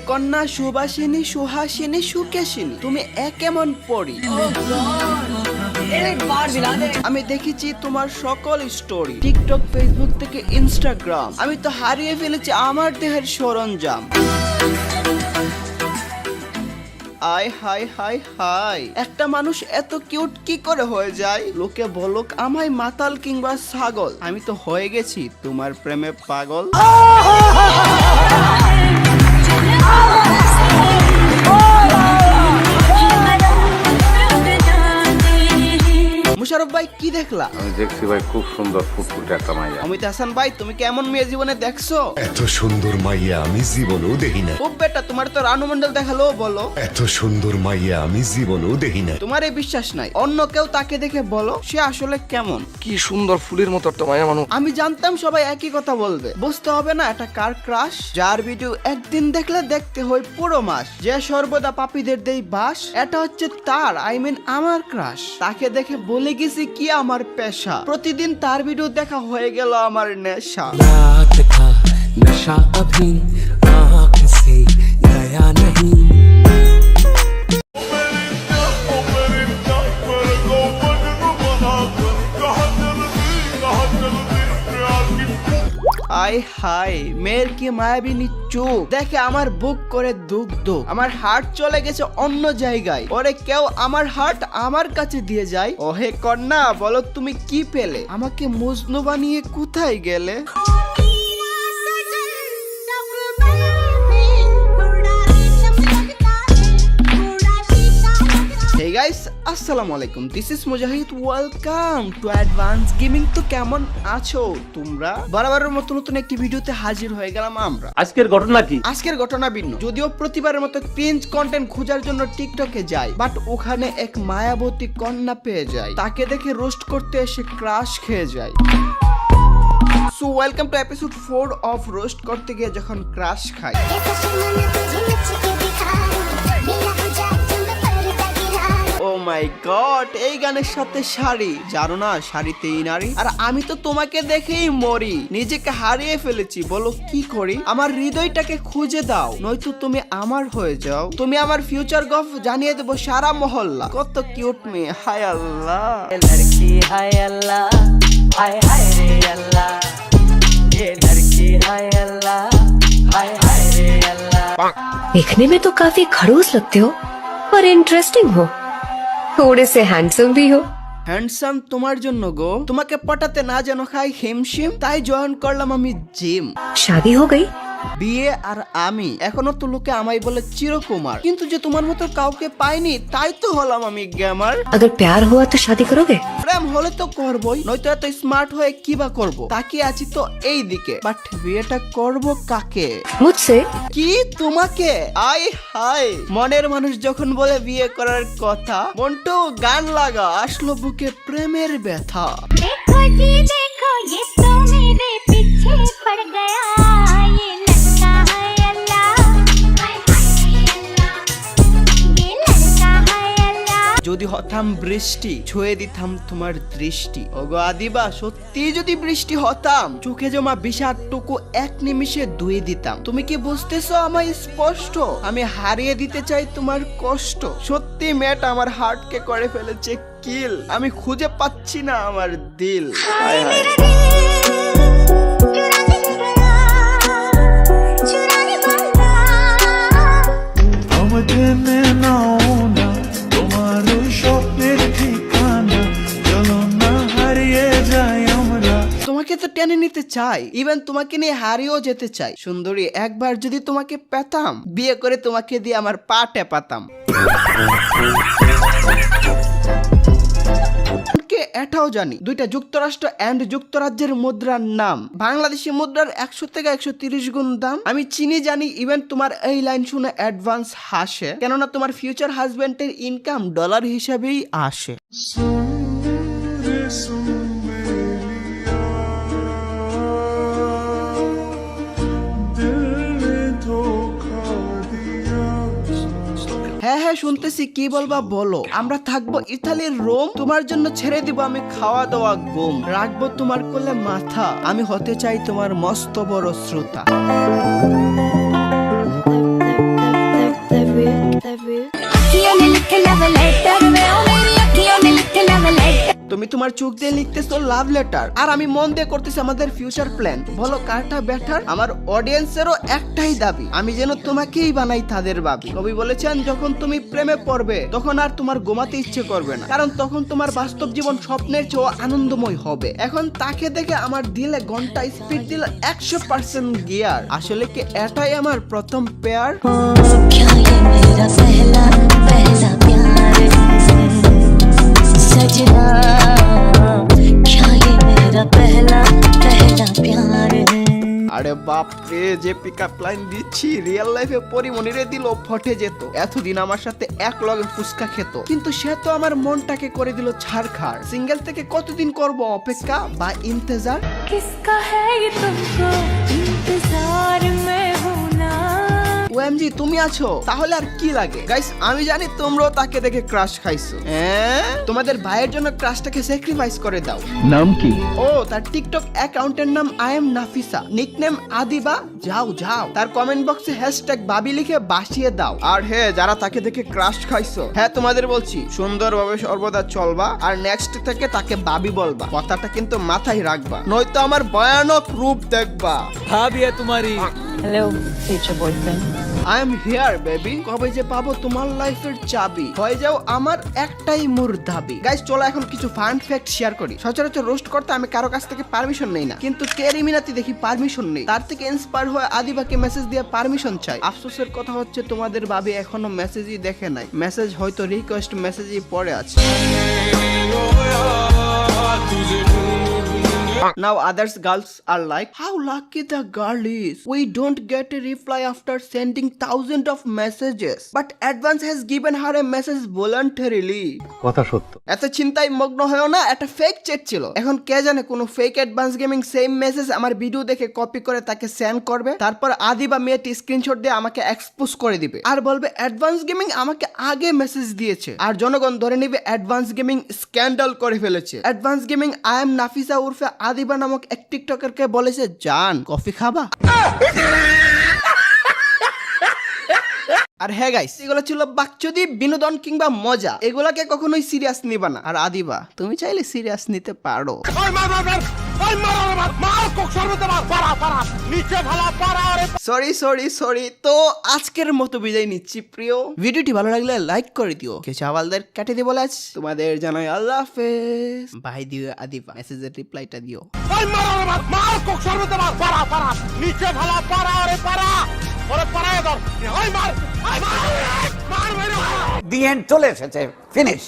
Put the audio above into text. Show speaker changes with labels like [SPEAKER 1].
[SPEAKER 1] কন্যা সুবাসিনী সুহাসিনী সুকেশিনী, তুমি কেমন পড়ি? আমি দেখেছি তোমার সকল স্টোরি, টিকটক, ফেসবুক থেকে ইনস্টাগ্রাম। আমি তো হারিয়ে ফেলেছি আমার দেহের সরঞ্জাম। আয় হাই হাই হাই, একটা মানুষ এত কিউট কি করে হয়ে যায়? লোকে বলুক আমায় মাতাল কিংবা ছাগল, আমি তো হয়ে গেছি তোমার প্রেমে পাগল। মুশারফ ভাই কি দেখলা?
[SPEAKER 2] আমি দেখছি ভাই খুব সুন্দর ফুটফুটে একটা মাইয়া।
[SPEAKER 1] অমিত হাসান ভাই তুমি কি এমন মেয়ে জীবনে দেখছো?
[SPEAKER 3] এত সুন্দর মাইয়া আমি জীবনেও দেখি না।
[SPEAKER 1] ও বেটা, তোমার তো রানু মন্ডল দেখালো, বলো।
[SPEAKER 3] এত সুন্দর মাইয়া আমি জীবনেও দেখি না।
[SPEAKER 1] তোমার এই বিশ্বাস নাই, অন্য কেউ তাকে দেখে বলো সে আসলে কেমন।
[SPEAKER 4] কি সুন্দর ফুলের মতো একটা মায়া মানুষ।
[SPEAKER 1] আমি জানতাম সবাই একই কথা বলবে, বুঝতে হবে না এটা কার ক্রাশ, যার ভিডিও একদিন দেখলে দেখতে হয় পুরো মাস, যে সর্বদা পাপীদের দেই বাস, এটা হচ্ছে তার আমার ক্রাশ। তাকে দেখে বলে গেছি কি আমার পেশা, প্রতিদিন তার ভিডিও দেখা হয়ে গেল আমার নেশা।
[SPEAKER 5] रात का नशा अभी आँख से गया नहीं।
[SPEAKER 1] আয় হাই, মেয়ের কি মায়াবিনী চোখ, দেখে আমার বুক করে দুগ্ধ, আমার হার্ট চলে গেছে অন্য জায়গায়। ওরে কেউ আমার হার্ট আমার কাছে দিয়ে যায়। ওহে কন্যা বলো তুমি কি পেলে, আমাকে মজনু বানিয়ে কোথায় গেলে? Hey guys, আসসালামু আলাইকুম, this is Mujahid, welcome to advance gaming. তো কেমন আছো তোমরা? বরাবরের মতো নতুন একটি ভিডিওতে হাজির হয়ে গেলাম আমরা।
[SPEAKER 6] আজকের ঘটনা কি?
[SPEAKER 1] আজকের ঘটনা ভিন্ন, যদিও প্রতিবারের মতো ক্রিঞ্জ কন্টেন্ট খোঁজার জন্য টিকটকে যাই, বাট ওখানে এক মায়াবতী কন্যা পেয়ে যায়, তাকে দেখে রোস্ট করতে এসে ক্রাশ খেয়ে যায়। So welcome to episode 4 of roast করতে গিয়ে যখন ক্রাশ খাই। ও মাই গড, এই গানের সাথে শাড়ি, জানো না শাড়িতেই নারী, আর আমি তো তোমাকে দেখেই মরি, নিজেকে হারিয়ে ফেলেছি, বলো কি করি? আমার হৃদয়টাকে খুঁজে দাও, নয়তো তুমি আমার হয়ে যাও, তুমি আমার ফিউচার গফ জানিয়ে দেবো সারা মহল্লা। কত কিউট মেয়ে, হায় আল্লাহ।
[SPEAKER 7] लड़की हाय अल्लाह, हाय हाय रे अल्लाह, ये लड़की हाय अल्लाह, हाय हाय रे अल्लाह।
[SPEAKER 8] देखने में तो काफी खड़ूस लगते हो पर इंटरेस्टिंग हो, थोड़े से हैंडसम भी हो।
[SPEAKER 1] হ্যান্ডসাম তোমার জন্য গো, তোমাকে পটাতে না যেন খাই হিমশিম, তাই জয়েন করলাম আমি জিম।
[SPEAKER 8] शादी हो गई?
[SPEAKER 1] বিয়ে আর আমি, এখনো তো লোকে আমায় বলে চিরকুমার, কিন্তু যে তোমার মতো কাউকে পাইনি তাই তো হলাম আমি গ্যামার।
[SPEAKER 8] अगर प्यार हुआ तो शादी करोगे?
[SPEAKER 1] প্রেম হলে তো করবই, নয়তো এত স্মার্ট হয়ে কি বা করবো, তাকিয়ে আছি তো এই দিকে, বাট বিয়েটা করব কাকে?
[SPEAKER 8] मुझसे?
[SPEAKER 1] কি তোমাকে? আয় হায়, মনের মানুষ যখন বলে বিয়ে করার কথা, মনটাও গান লাগা, আসলো বুকে প্রেমের ব্যথা।
[SPEAKER 9] देखो जी देखो, ये तो मेरे पीछे पड़ गया, ये लड़का है अल्लाह, हाय हाय रे अल्लाह, ये लड़का है अल्लाह।
[SPEAKER 1] যদি হতাম বৃষ্টি, ছুঁয়ে দিতাম তোমার দৃষ্টি, ওগো আদিবা সত্যি যদি বৃষ্টি হতাম, চোখে জমা বিষাদটুকু এক নিমিষে ধুয়ে দিতাম। তুমি কি বুঝতেছো আমায় স্পষ্ট? আমি হারিয়ে দিতে চাই তোমার কষ্ট। সত্যি মেয়েটা আমার হার্টকে করে ফেলেছে কিল, আমি খুঁজে পাচ্ছি না আমার দিল। হায় হায়। তোমাকে তো টেনে নিতে চাই, ইভেন তোমাকে নিয়ে হারিয়েও যেতে চাই। সুন্দরী, একবার যদি তোমাকে পেতাম, বিয়ে করে তোমাকে দিয়ে আমার পা টেপাতাম। এটাও জানি দুইটা যুক্তরাষ্ট্র এন্ড যুক্তরাজ্যের মুদ্রার নাম, বাংলাদেশি মুদ্রার 100 থেকে 130 গুণ দাম। আমি চিনি জানি, ইভেন তোমার এই লাইন শুনে অ্যাডভান্স হাসে, কেননা তোমার ফিউচার হাজবেন্ডের ইনকাম ডলার হিসাবেই আসে। হ্যাঁ হ্যাঁ শুনতেছি, কি বলবা বলো। আমরা থাকবো ইতালির রোম, তোমার জন্য ছেড়ে দিব আমি খাওয়া দাওয়া গম, রাখবো তোমার কোলে মাথা, আমি হতে চাই তোমার মস্ত বড় শ্রোতা।
[SPEAKER 9] अखियों ने लिखे लव लेटर में ओ मेरी अखियों ने लिखे लव लेटर
[SPEAKER 1] তুমি তোমার চোখ দিয়ে লিখতেছো লাভ লেটার, আর আমি মন দিয়ে করতেছি আমাদের ফিউচার প্ল্যান। বলো কারটা বেটার? আমার অডিয়েন্সেরও একটাই দাবি, আমি যেন তোমাকেই বানাই তাদের ভাবি। কবি বলেছেন, যখন তুমি প্রেমে পড়বে তখন আর তোমার ঘুমাতে ইচ্ছে করবে না, কারণ তখন তোমার বাস্তব জীবন স্বপ্নের চেয়েও আনন্দময় হবে। এখন তাকে দেখে আমার দিলে ঘন্টা স্পিড দিল 100% গিয়ার। আসলে কি এটাই আমার প্রথম পেয়ার?
[SPEAKER 9] क्या ये मेरा पहला पहला प्यार सजना क्या ये मेरा पहला पहला प्यार
[SPEAKER 1] আরে বাপ রে, যে পিকআপ লাইন দিচ্ছি রিয়েল লাইফে পরিমনিরে দিল ফটে যেত। এতদিন আমার সাথে এক লগে ফুচকা খেত, কিন্তু সে তো আমার মনটাকে করে দিল ছাড়খাড়। সিঙ্গেল থেকে কতদিন করব অপেক্ষা বা ইন্তজার?
[SPEAKER 9] किसका है ये तुमको इंतजार में हूं ना
[SPEAKER 1] ওএমজি তুমি আছো, তাহলে আর কি লাগে? গাইস আমি জানি তোমরাও তাকে দেখে ক্রাশ খাইছো। তোমাদের ভাইয়ের জন্য ক্রাশটাকে স্যাক্রিফাইস করে দাও।
[SPEAKER 4] নাম কি?
[SPEAKER 1] ও তার টিকটক অ্যাকাউন্টের নাম I am Nafisa, nickname Adiba. যাও যাও তার কমেন্ট বক্সে হ্যাশট্যাগ বাবি লিখে বাসিয়ে দাও। আর হ্যাঁ, যারা তাকে দেখে ক্রাশ খাইছো, হ্যাঁ তোমাদের বলছি সুন্দরভাবে সর্বদা চলবা, আর নেক্সট থেকে তাকে বাবি বলবা। কথাটা কিন্তু মাথায় রাখবা, নয়তো আমার ভয়ানক রূপ দেখবা।
[SPEAKER 7] Hello future boyfriend
[SPEAKER 1] I am here baby, কবে যে পাবো তোমার লাইফের চাবি, হয়ে যাও আমার একটাই মোর দাবি। গাইস চলো এখন কিছু ফান ফ্যাক্ট শেয়ার করি। সচরাচর রোস্ট করতে আমি কারো কাছ থেকে পারমিশন নেই না, কিন্তু কেরিমিনাতি দেখি পারমিশন নেই, তার থেকে ইন্সপায়ার হয়ে আদিবাকে মেসেজ দিয়ে পারমিশন চাই। আফসোসের কথা হচ্ছে তোমাদের ভাবি এখনো মেসেজই দেখে নাই, মেসেজ হয়তো রিকোয়েস্ট মেসেজই পড়ে আছে। Now others girls are like, how lucky the girl is. We don't get a reply after sending thousands of messages. But Advance has given her a message voluntarily.
[SPEAKER 2] কথা সত্য।
[SPEAKER 1] এত চিন্তায় মগ্ন হয়েও না, একটা ফেক চ্যাট ছিল। এখন কে জানে কোনো fake advance gaming same message আমার ভিডিও দেখে কপি করে তাকে সেন্ড করবে, তারপর আদি বা মেয়েটি স্ক্রিনশট দিয়ে আমাকে এক্সপোজ করে দিবে আর বলবে অ্যাডভান্স গেমিং আমাকে আগে মেসেজ দিয়েছে, আর জনগণ ধরে নিবে অ্যাডভান্স গেমিং স্ক্যান্ডাল করে ফেলেছে। Advance gaming I am Nafisa উর্ফে আদিবা নামক এক টিকটকারকে বলেছে, জান কফি খাবা? আর হ্যাঁ গাইস, এগুলো ছিল বাকচুদি, বিনোদন কিংবা মজা, এগুলাকে কখনোই সিরিয়াস নিবা না। আর আদিবা তুমি চাইলে সিরিয়াস নিতে পারো। Sorry sorry sorry. তো আজকের মতো বিদায় নিচ্ছি প্রিয়। ভিডিওটি ভালো লাগলে লাইক করে দিও, কিছু আওয়ালদের কেটে দিয়ে বলে আজ তোমাদের জানাই আল্লাহ হাফেজ। বাই দিও আদিবা, মেসেজের রিপ্লাইটা দিও।
[SPEAKER 6] দি এন্ড চলে এসেছে, ফিনিশ।